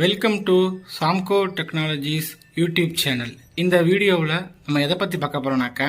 Welcome to Samco technologies YouTube channel. இந்த வீடியோவில் நம்ம எதை பற்றி பார்க்க போகிறோம்னாக்கா,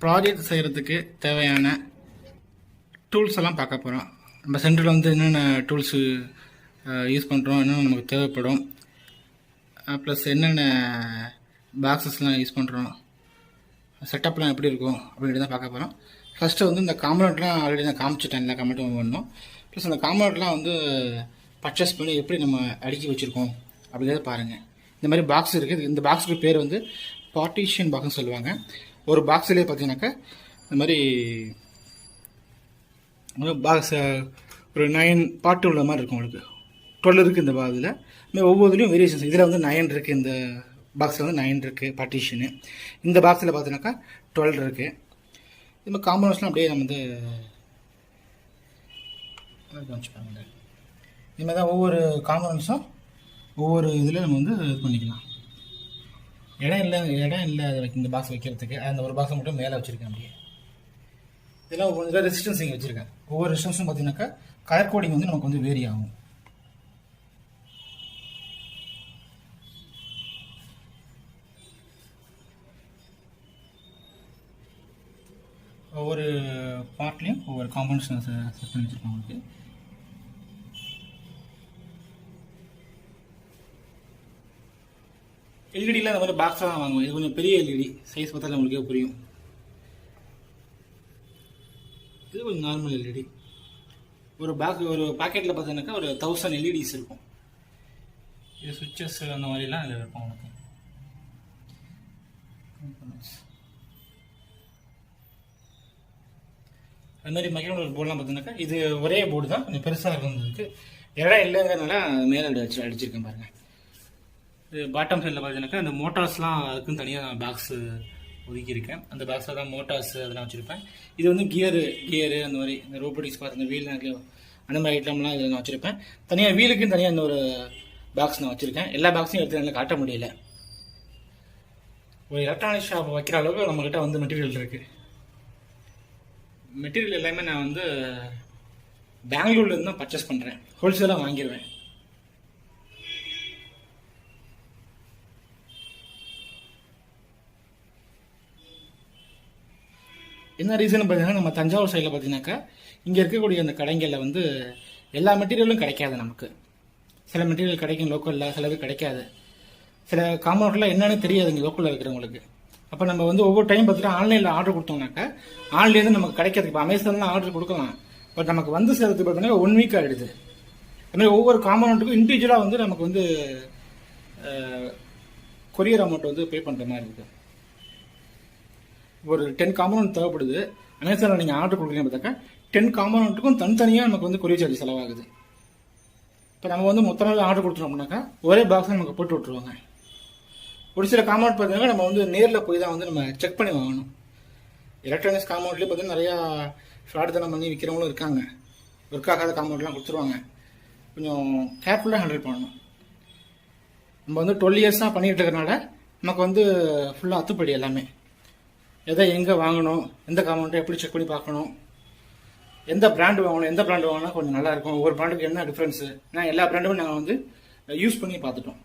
ப்ராஜெக்ட் செய்கிறதுக்கு தேவையான டூல்ஸ் எல்லாம் பார்க்க போகிறோம். நம்ம சென்டரில் வந்து என்னென்ன டூல்ஸு யூஸ் பண்ணுறோம், என்னென்ன நமக்கு தேவைப்படும், ப்ளஸ் என்னென்ன பாக்ஸஸ்லாம் யூஸ் பண்ணுறோம், செட்டப்லாம் எப்படி இருக்கும் அப்படின்ட்டு தான் பார்க்க போகிறோம். ஃபஸ்ட்டு வந்து இந்த காம்பனண்ட்லாம் ஆல்ரெடி நான் காமிச்சிட்டேன், எல்லா காம்பனண்ட்டும் பண்ணோம். ப்ளஸ் அந்த காம்பனண்ட்லாம் வந்து பர்ச்சேஸ் பண்ணி எப்படி நம்ம அடுக்கி வச்சுருக்கோம் அப்படிங்கிறத பாருங்கள். இந்த மாதிரி பாக்ஸ் இருக்குது. இந்த பாக்ஸுக்கு பேர் வந்து பார்ட்டிஷன் பாக்ஸ்னு சொல்லுவாங்க. ஒரு பாக்ஸ்லேயே பார்த்தீங்கன்னாக்கா இந்த மாதிரி பாக்ஸ் ஒரு 9 பார்ட்டு உள்ள மாதிரி இருக்கும். உங்களுக்கு 12 இருக்குது இந்த இதில். ஒவ்வொருலையும் வேரியேஷன்ஸ். இதில் வந்து 9 இருக்குது. இந்த பாக்ஸில் வந்து 9 இருக்குது பார்ட்டிஷனு. இந்த பாக்ஸில் பார்த்தீங்கன்னாக்கா 12 இருக்குது. இது மாதிரி காம்பனண்ட்ஸ்லாம் அப்படியே நம்ம வந்து வச்சுப்பாங்க. இது மாதிரி தான் ஒவ்வொரு காம்பனண்ட்ஸும் ஒவ்வொரு இதில் நம்ம வந்து இது பண்ணிக்கலாம். இடம் இல்லை இந்த பாக்ஸ் வைக்கிறதுக்கு. அந்த ஒரு பாக்ஸை மட்டும் மேலே வச்சுருக்கேன். அப்படியே இதெல்லாம் ஒவ்வொரு ரெசிஸ்டன்ஸ் இங்கே வச்சுருக்கேன். ஒவ்வொரு ரெசிஸ்டன்ஸும் பார்த்தீங்கன்னாக்கா கலர் கோடிங் வந்து நமக்கு வந்து வேரி ஆகும். ஒவ்வொரு பார்ட்லேயும் ஒவ்வொரு காம்பனண்ட்ஸ் செட் பண்ணி வச்சுருக்கேன். உங்களுக்கு எல்இடியில் அந்த மாதிரி பாக்ஸாக தான் வாங்குவோம். இது கொஞ்சம் பெரிய எல்இடி சைஸ் பார்த்தாலும் உங்களுக்கே புரியும். இது கொஞ்சம் நார்மல் எல்இடி. ஒரு பாக்கெட்டில் பார்த்தீங்கன்னாக்கா ஒரு 1000 எல்இடிஸ் இருக்கும். இது சுவிட்சஸ் அந்த மாதிரிலாம் இதில் இருக்கும். உங்களுக்கு அது மாதிரி மைக்ரோவேவ் போர்டெலாம் பார்த்தீங்கன்னாக்கா இது ஒரே போர்டு தான், கொஞ்சம் பெருசாக இருந்ததுக்கு இடம் இல்லைங்கிறதுனால மேலே அடிச்சிருக்கேன் பாருங்கள். இது பாட்டம் சைடில் பார்த்தீங்கன்னாக்கா இந்த மோட்டார்ஸ்லாம் அதுக்குன்னு தனியாக பாக்ஸ் ஒதுக்கியிருக்கேன். அந்த பாக்ஸில் தான் மோட்டார்ஸ் அதெல்லாம் வச்சுருப்பேன். இது வந்து கியரு அந்த மாதிரி இந்த ரோபோட்டிக்ஸ் பார்த்து இந்த வீல் அந்த மாதிரி ஐட்டம்லாம் இதில் நான் வச்சுருப்பேன். தனியாக வீலுக்குன்னு தனியாக இந்த ஒரு பாக்ஸ் நான் வச்சுருக்கேன். எல்லா பாக்ஸையும் எடுத்து நல்லா காட்ட முடியல. ஒரு எலக்ட்ரானிக் ஷாப் வைக்கிற அளவுக்கு நம்மக்கிட்ட வந்து மெட்டீரியல் இருக்குது. மெட்டீரியல் எல்லாமே நான் வந்து பெங்களூர்லேருந்து தான் பர்ச்சேஸ் பண்ணுறேன். ஹோல்சேலாக வாங்கிடுவேன். என்ன ரீசன் பார்த்தீங்கன்னா, நம்ம தஞ்சாவூர் சைடில் பார்த்தீங்கன்னாக்கா இங்கே இருக்கக்கூடிய அந்த கடைகளில் வந்து எல்லா மெட்டீரியலும் கிடைக்காது. நமக்கு சில மெட்டீரியல் கிடைக்கும் லோக்கலில், சிலது கிடைக்காது. சில காம்பவுண்டில் என்னென்னு தெரியாது இங்கே லோக்கலில் இருக்கிறவங்களுக்கு. அப்போ நம்ம வந்து ஒவ்வொரு டைம் பார்த்துட்டு ஆன்லைனில் ஆர்டர் கொடுத்தோம்னாக்கா ஆன்லைன்லேருந்து நமக்கு கிடைக்காது. இப்போ அமேசானில் ஆர்டர் கொடுக்கலாம், பட் நமக்கு வந்து சேர்த்து பார்த்தீங்கன்னா 1 வீக் ஆகிடுது. அதுமாதிரி ஒவ்வொரு காம்பவுண்டுக்கும் இண்டிவிஜுவலாக வந்து நமக்கு வந்து கொரியர் அமௌண்ட் வந்து பே பண்ணுற மாதிரி இருக்குது. ஒரு 10 காம்பனண்ட் தேவைப்படுது. அமேசானில் நீங்கள் ஆர்டர் கொடுக்குறீங்க பார்த்தாக்கா 10 காம்பனண்ட்டுக்கும் தனித்தனியாக நமக்கு வந்து கொரியர் சார்ஜ் செலவாகுது. இப்போ நம்ம வந்து மொத்தமாக ஆர்டர் கொடுத்துட்டோம்னாக்கா ஒரே பாக்ஸை நமக்கு போட்டு விட்ருவாங்க. ஒரு சில காம்பவுண்ட் பார்த்தீங்கன்னா நம்ம வந்து நேரில் போய் தான் வந்து நம்ம செக் பண்ணி வாங்கணும். எலக்ட்ரானிக்ஸ் காம்பவுண்ட்லேயே பார்த்தீங்கன்னா நிறையா ஃப்ராட் தனம் பண்ணி விற்கிறவங்களும் இருக்காங்க. ஒர்க் ஆகாத காம்பவுண்ட்லாம் கொடுத்துருவாங்க. கொஞ்சம் கேர்ஃபுல்லாக ஹேண்டில் பண்ணணும். நம்ம வந்து 12 இயர்ஸாக பண்ணிகிட்டு இருக்கிறனால நமக்கு வந்து ஃபுல்லாக அத்துப்படி எல்லாமே. எதை எங்கே வாங்கணும், எந்த காம்பவுண்டை எப்படி செக் பண்ணி பார்க்கணும், எந்த பிராண்டு வாங்கினா கொஞ்சம் நல்லாயிருக்கும், ஒவ்வொரு பிராண்டுக்கு என்ன டிஃப்ரென்ஸு. நான் எல்லா பிராண்டுமே நாங்கள் வந்து யூஸ் பண்ணி பார்த்துட்டோம்.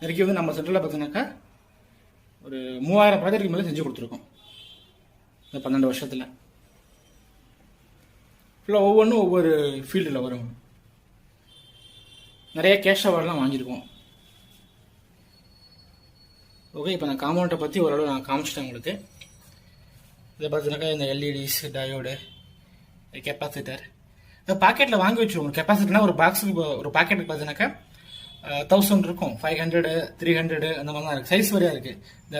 நெருக்கி வந்து நம்ம சென்டரில் பார்த்தீங்கன்னாக்கா ஒரு 3000 ப்ராஜெக்ட்டுக்கு மேலே செஞ்சு கொடுத்துருக்கோம் இந்த 12 வருஷத்தில். ஃபுல்லாக ஒவ்வொன்றும் ஒவ்வொரு ஃபீல்டில் வரும். நிறைய கேஷ் அவார்ட்லாம் வாங்கியிருக்கோம். ஓகே, இப்போ நான் காம்பவுண்டை பற்றி ஓரளவு நான் காமிச்சிட்டேன் உங்களுக்கு. இதை பார்த்தீங்கன்னாக்கா இந்த எல்இடிஸ், டயோடு, கெப்பாசிட்டர் பாக்கெட்டில் வாங்கி வச்சுருவோம். கெப்பாசிட்டர்னா ஒரு பாக்ஸுக்கு ஒரு பாக்கெட்டுக்கு பார்த்தீங்கன்னாக்கா 1000 இருக்கும், 500, 300 அந்த மாதிரி தான் இருக்குது. சைஸ் வரையாக இருக்குது. இந்த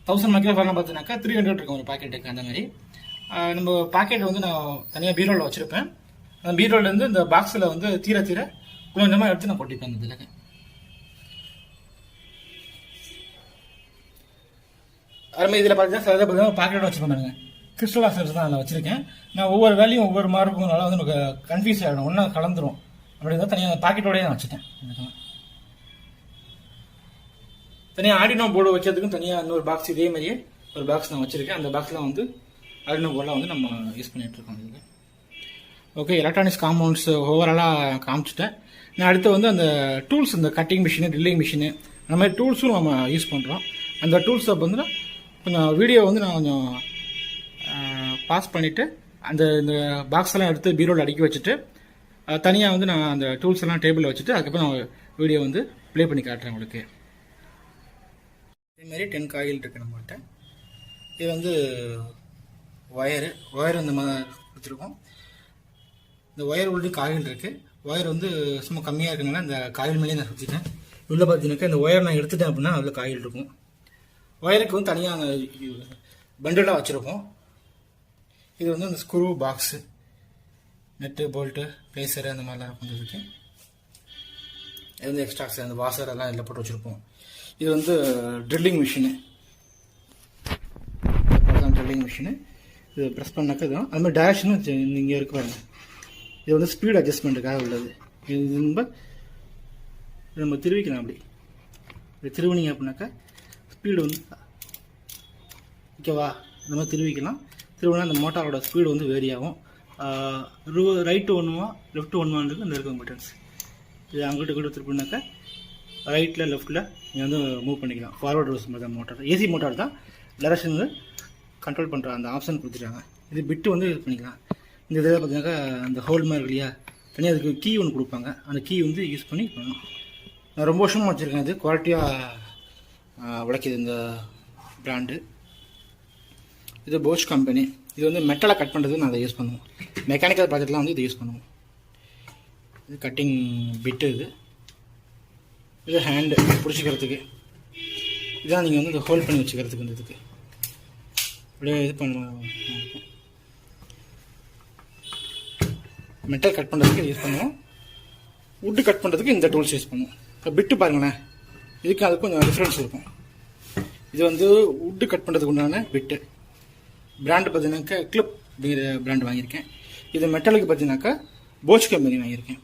1000 மைக்ரோஃபோன்லாம் பார்த்தீங்கன்னாக்கா 300 இருக்கும் ஒரு பாக்கெட்டுக்கு. அந்த மாதிரி நம்ம பாக்கெட் வந்து நான் தனியாக பீரோவில் வச்சுருப்பேன். அந்த பீரோலேருந்து இந்த பாக்ஸில் வந்து தீர கொஞ்சமாக எடுத்து நான் கொட்டிப்பேன். இந்த இதில் அதுமாதிரி இதில் பார்த்தீங்கன்னா சில இதை பார்த்தீங்கன்னா பாக்கெட் வச்சுருப்பேன் பாருங்க. கிறிஸ்டல் ஆக்சைட்ஸ் தான் அதில் வச்சுருக்கேன். நான் ஒவ்வொரு வேலையும் ஒவ்வொரு மார்க்குனால வந்து நமக்கு கன்ஃபியூஸ் ஆகிடும், ஒன்றா கலந்துரும். அப்படிதான் தனியாக பாக்கெட்டோடய நான் வச்சுட்டேன். தனியாக ஆர்டினோ போர்டு வைக்கிறதுக்கும் தனியாக இன்னொரு பாக்ஸ் இதே மாதிரியே ஒரு பாக்ஸ் நான் வச்சுருக்கேன். அந்த பாக்ஸில் வந்து ஆர்டினோ போர்டெலாம் வந்து நம்ம யூஸ் பண்ணிகிட்ருக்கோம். இதுக்கு ஓகே, எலக்ட்ரானிக்ஸ் காம்பவுண்ட்ஸ் ஓவராலாக காமிச்சிட்டேன். நான் அடுத்து வந்து அந்த டூல்ஸ், இந்த கட்டிங் மிஷினு, ட்ரில்லிங் மிஷினு, அந்த மாதிரி டூல்ஸும் நம்ம யூஸ் பண்ணுறோம். அந்த டூல்ஸை வந்து கொஞ்சம் வீடியோ வந்து நான் கொஞ்சம் பாஸ் பண்ணிவிட்டு இந்த பாக்ஸ் எல்லாம் எடுத்து பீரோவில் அடுக்கி வச்சுட்டு தனியாக வந்து நான் அந்த டூல்ஸ் எல்லாம் டேபிளில் வச்சுட்டு அதுக்கப்புறம் நான் வீடியோ வந்து ப்ளே பண்ணி காட்டுறேன் உங்களுக்கு. இதேமாரி 10 காயில் இருக்குது நம்மகிட்ட. இது வந்து ஒயர் இந்த மாதிரி கொடுத்துருக்கோம். இந்த ஒயர் உள்ள காயில் இருக்குது. ஒயர் வந்து சும்மா கம்மியாக இருக்குனால இந்த காயில் மேலேயே நான் சுற்றிட்டேன். உள்ளே பார்த்தீங்கன்னாக்கா இந்த ஒயர் நான் எடுத்துட்டேன் அப்படின்னா அதில் காயில் இருக்கும். ஒயருக்கு வந்து தனியாக பண்டலாக வச்சுருக்கோம். இது வந்து அந்த screw box, net, bolt, blazer அந்த மாதிரிலாம் கொஞ்சம் இருக்குது. இது வந்து எக்ஸ்ட்ராக்ஸ், அந்த வாசர் எல்லாம் இதில் போட்டு வச்சுருப்போம். இது வந்து ட்ரில்லிங் மிஷினு, ட்ரில்லிங் மிஷினு. இது ப்ரெஸ் பண்ணாக்கா இதுவும் அது மாதிரி டேஷ்னு இங்கே இருக்கு பாருங்க. இது வந்து ஸ்பீட் அட்ஜஸ்ட்மெண்ட்டுக்காக உள்ளது. இது நம்ம திருவிக்கலாம். அப்படி இது திருவினிங்க அப்படின்னாக்கா ஸ்பீடு வந்து ஓகேவா, இந்த மாதிரி திருவிக்கலாம். திருவினா அந்த மோட்டாரோட ஸ்பீடு வந்து வேரி ஆகும். ரைட்டு ஒன்றுவா லெஃப்ட் ஒன்றுவான்றது அந்த இருக்கும் பட்டன்ஸ். இது அங்கிட்ட கூட திருப்பினாக்கா ரைட்டில் லெஃப்ட்டில் நீங்கள் வந்து மூவ் பண்ணிக்கலாம். ஃபார்வர்ட் ரோஸ் மாதிரி தான் மோட்டார், ஏசி மோட்டார் தான். டைரக்ஷன் வந்து கண்ட்ரோல் பண்ணுற அந்த ஆப்ஷன் கொடுத்துட்டாங்க. இது பிட்டு வந்து யூஸ் பண்ணிக்கலாம். இந்த இதில் பார்த்தீங்கன்னாக்கா அந்த ஹோல் மாதிரி இல்லையா, தனியாக அதுக்கு கீ ஒன்று கொடுப்பாங்க. அந்த கீ வந்து யூஸ் பண்ணி பண்ணணும். நான் ரொம்ப வருஷமாக வச்சுருக்கேன். இது குவாலிட்டியாக உழைக்கிது இந்த பிராண்டு. இது போஷ் கம்பெனி. இது வந்து மெட்டலை கட் பண்ணுறதுக்கு நான் அதை யூஸ் பண்ணுவோம். மெக்கானிக்கல் ப்ராஜெக்ட்லாம் வந்து இதை யூஸ் பண்ணுவோம். இது கட்டிங் பிட்டு. இது ஹேண்டு பிடிச்சிக்கிறதுக்கு. இதான் நீங்கள் வந்து இதை ஹோல்ட் பண்ணி வச்சுக்கிறதுக்கு. இந்த இதுக்கு அப்படியே இது பண்ணுவோம். மெட்டல் கட் பண்ணுறதுக்கு யூஸ் பண்ணுவோம். வுட்டு கட் பண்ணுறதுக்கு இந்த டூல்ஸ் யூஸ் பண்ணுவோம். இப்போ பிட்டு பாருங்களேன், இதுக்கு அதுக்கு கொஞ்சம் டிஃப்ரென்ஸ் இருக்கும். இது வந்து வுட்டு கட் பண்ணுறதுக்கு உண்டான பிட்டு. பிராண்டு பார்த்தீங்கன்னாக்கா கிளிப் அப்படிங்கிற பிராண்டு வாங்கியிருக்கேன். இது மெட்டலுக்கு பார்த்தீங்கன்னாக்கா போஷ் கம்பெனி வாங்கியிருக்கேன்.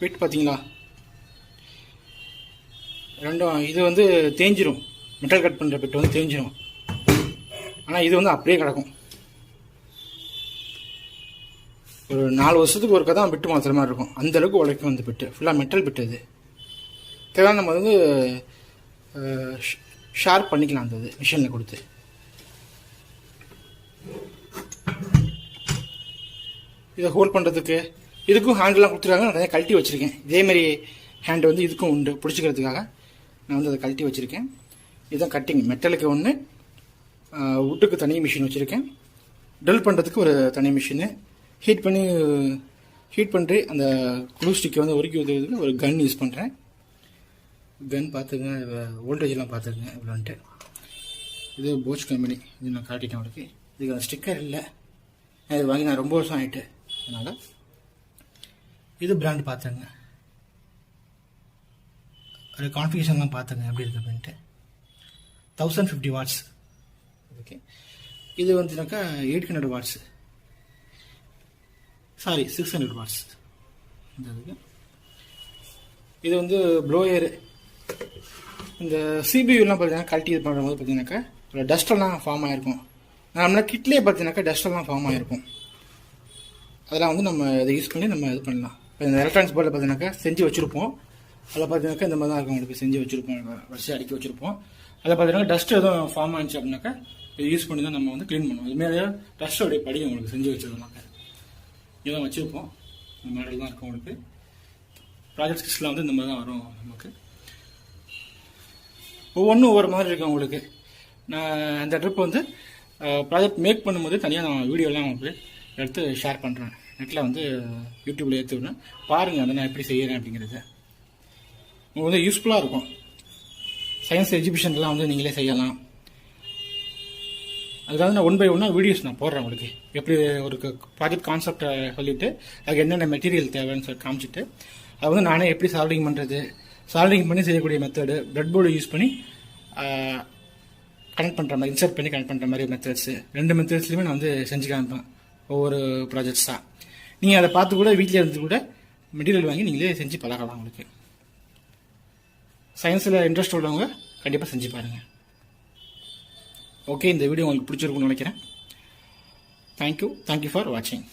பிட் பார்த்தீங்களா ரெண்டும். இது வந்து தேஞ்சிரும், மெட்டல் கட் பண்ணுற பிட் வந்து தேஞ்சிரும். ஆனால் இது வந்து அப்படியே கிடக்கும். ஒரு 4 வருஷத்துக்கு ஒருக்கா தான் பிட்டு மாற்றுற மாதிரி இருக்கும். அந்தளவுக்கு உழைக்கும் அந்த பிட்டு. ஃபுல்லாக மெட்டல் பிட்டு. இது தேவை நம்ம வந்து ஷார்ப் பண்ணிக்கலாம் அந்த இது மிஷினில் கொடுத்து. இதை ஹோல்ட் பண்ணுறதுக்கு இதுக்கும் ஹேண்டெலாம் கொடுத்துருக்காங்க. நான் நிறைய கழட்டி வச்சுருக்கேன். இதேமாரி ஹேண்டு வந்து இதுக்கும் உண்டு பிடிச்சிக்கிறதுக்காக. நான் வந்து அதை கழட்டி வச்சுருக்கேன். இதுதான் கட்டிங். மெட்டலுக்கு ஒன்று, வுட்டுக்கு தனி மிஷின் வச்சுருக்கேன். ட்ரில் பண்ணுறதுக்கு ஒரு தனி மிஷினு. ஹீட் பண்ணி அந்த க்ளூ ஸ்டிக்கை வந்து உருக்கி ஊற்றுறதுக்கு ஒரு கன் யூஸ் பண்ணுறேன். கன் பார்த்துக்குங்க, வோல்டேஜெலாம் பார்த்துக்குங்க இவ்வளோன்ட்டு. இது போஷ் கம்பெனி. இது நான் காட்டிட்டேன் அவருக்கு. இதுக்கு ஸ்டிக்கர் இல்லை, இது வாங்கி நான் ரொம்ப வருஷம் ஆகிட்டு. அதனால் இது பிராண்ட் பார்த்துங்க, அது கான்ஃபிகரேஷன்லாம் பார்த்துங்க எப்படி இருக்குது அப்படின்ட்டு. 1050 வாட்ஸ். ஓகே, இது வந்துனாக்கா 800 வாட்ஸ், சாரி 600 வாட்ஸ். இது வந்து ப்ளோயரு. இந்த சிபியூலாம் பார்த்தீங்கன்னா கழட்டி இது பண்ணும்போது பார்த்தீங்கன்னாக்கா டஸ்டெல்லாம் ஃபார்ம் ஆகிருக்கும். நம்மளா கிட்லேயே பார்த்தீங்கன்னாக்கா டஸ்டெல்லாம் ஃபார்ம் ஆகிருக்கும். அதெல்லாம் வந்து நம்ம இதை யூஸ் பண்ணி நம்ம இது பண்ணலாம். இப்போ இந்த எலக்ட்ரானிக்ஸ் போர்டில் பார்த்தீங்கன்னாக்கா செஞ்சு வச்சுருப்போம். அதில் பார்த்தீங்கன்னாக்கா இந்த மாதிரி தான் இருக்கும். உங்களுக்கு செஞ்சு வச்சுருப்போம், வரிசை அடுக்கி வச்சுருப்போம். அதில் பார்த்தீங்கன்னா டஸ்ட் எதுவும் ஃபார்ம் ஆனிச்சு அப்படின்னாக்கா இது யூஸ் பண்ணி தான் நம்ம வந்து க்ளீன் பண்ணுவோம். இதுமாதிரி டஸ்ட்டோடைய படியும் உங்களுக்கு செஞ்சு வச்சுருந்தாக்கா இதெல்லாம் வச்சுருப்போம். இந்த மாடல் தான் இருக்கும். உங்களுக்கு ப்ராஜெக்ட் கிட்ஸ்லாம் வந்து இந்த மாதிரி தான் வரும். நமக்கு ஒவ்வொன்றும் ஒவ்வொரு மாதிரி இருக்கும். உங்களுக்கு நான் அந்த ட்ரிப் வந்து ப்ராஜெக்ட் மேக் பண்ணும்போது தனியாக நான் வீடியோலாம் உங்களுக்கு எடுத்து ஷேர் பண்ணுறேன். நெட்டில் வந்து யூடியூப்பில் ஏற்றி விடுறேன், பாருங்கள் அதை நான் எப்படி செய்கிறேன் அப்படிங்கிறத. உங்களுக்கு வந்து யூஸ்ஃபுல்லாக இருக்கும். சயின்ஸ் எஜுகேஷன்லாம் வந்து நீங்களே செய்யலாம். அதுக்காக நான் 1 by 1 வீடியோஸ் நான் போடுறேன் உங்களுக்கு. எப்படி ஒரு ப்ராஜெக்ட் கான்செப்டை சொல்லிவிட்டு அதுக்கு என்னென்ன மெட்டீரியல் தேவைன்னு சொல்லி காமிச்சிட்டு அதை வந்து நானே எப்படி சால்டிங் பண்ணுறது, சால்டிங் பண்ணி செய்யக்கூடிய மெத்தடு, பிரெட் போர்டு யூஸ் பண்ணி கனெக்ட் பண்ணுற மாதிரி, இன்சர்ட் பண்ணி கனெக்ட் பண்ணுற மாதிரி மெத்தட்ஸு, 2 மெத்தட்ஸ்லையுமே நான் வந்து செஞ்சு காமிப்பேன் ஒவ்வொரு ப்ராஜெக்ட்ஸாக. நீங்கள் அதை பார்த்து கூட வீட்டில் இருந்து கூட மெட்டீரியல் வாங்கி நீங்களே செஞ்சு பழகலாம். உங்களுக்கு சயின்ஸில் இன்ட்ரெஸ்ட் உள்ளவங்க கண்டிப்பாக செஞ்சு பாருங்கள். ஓகே, இந்த வீடியோ உங்களுக்கு பிடிச்சிருக்குன்னு நினைக்கிறேன். தேங்க்யூ ஃபார் வாட்சிங்.